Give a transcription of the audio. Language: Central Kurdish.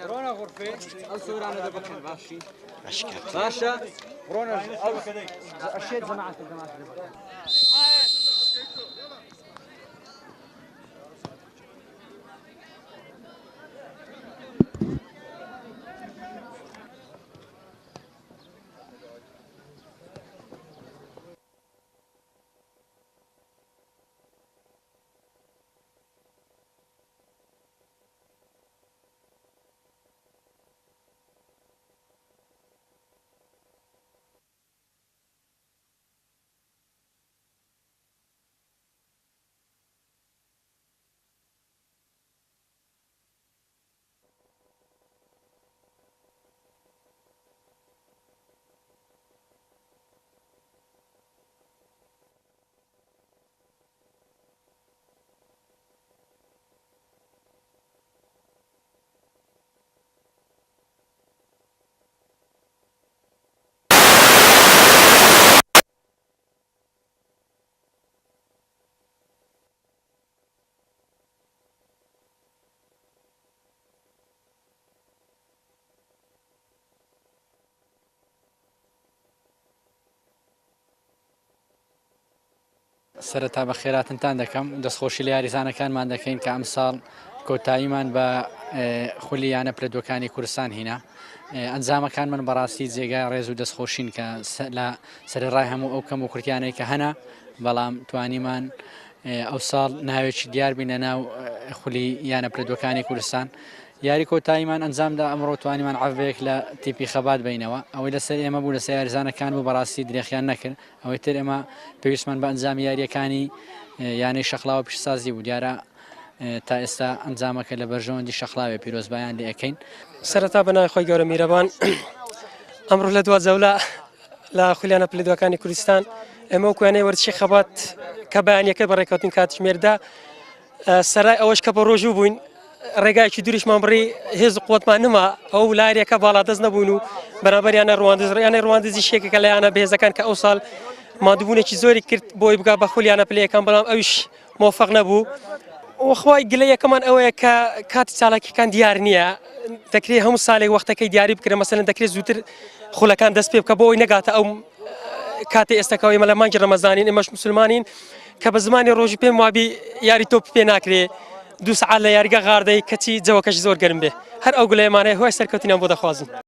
رونا غرفة الصورة أنا دبكن ماشي باشا رونا أشياء جماعة سەرەتا بە خێراتتان دەکەم دەستخۆشی لە یاریزانەکانمان دەکەین کە ئەم ساڵ کۆتاییمان بە خولیانە پلەدۆکانی کوردستان هینا ئەنجامەکانمان بەڕاستی جێگای ڕێز و دەستخۆشین کە لە سەرڕای هەموو ئەو کەم و کورتیانەی کە هەنا بەڵام توانیمان ئەو ساڵ ناوێکی دیار بینە ناو خولی یانە پلەدۆکانی کوردستان یاری کۆتاییمان ئەنجامدا ئەمڕۆ توانیمان عەڤەیەک لە تیپی خەبات بینەوە ئەوەی لەسەر ئێمە بوو لەسەر یاریزانەکان بوو بەڕاستی درێخیان نەکرد ئەوەی تر ئێمە پێویستمان بە ئەنجام یاریەکانی یانەی شەخلاوە پیشسازی بوو دیارە تا ئێستا ئەنجامەکە لە بەرژەوەندی شەخلاوێ پیرۆزبایان لێ ئەەکەین سەرەتا بەناوی خۆی گەورە میرەبان ئەمڕۆ لە دوا جەولە لە خولیانە پلەدۆکانی کوردستان ئێمە وەکوانەی وەرزشی خەبات کە بەیانیەکە بەڕێکەوتنی کاتژمێردا سەرای ئەوەش کە بە ڕۆژوو بووین ڕێگایکی دووریشمان بڕی هێز قوتمان نما ئەو لایرێکە باڵادەست نەبوون و بەرامبەریانە ڕواندزڕیانە ڕواندزی شێکێکە لەیانە بەهێزەکان کە ئەو ساڵ مادووبوونێکی زۆری کرد بۆی بگا بە خولیانە پلەیەکان بەڵام ئەویش مۆفەق نەبوو وەخوای گلەیەکەمان ئەوەیە کە کاتی چالاکیەکان دیار نییە دەکرێت هەموو ساڵێک وەختەکەی دیاری بکرێت مەسەلەن دەکرێت زووتر خولەکان دەست پێ بکە بۆ ئەوی نەگاتە ئەو کاتی ئێستاکەوەی ئێمە لە مانگی ڕەمەزانین ئێمەش مسلمانین کە بە زمانی ڕۆژی پێم وابی یاری تۆپ پێ ناکرێ 2 سعات لە یاریگە غاردەی کەچی جەوەکەش زۆر گەرم بێ هەر ئەو گلەیەمانەیە هۆی سەرکەوتنیان بۆ دەخوازن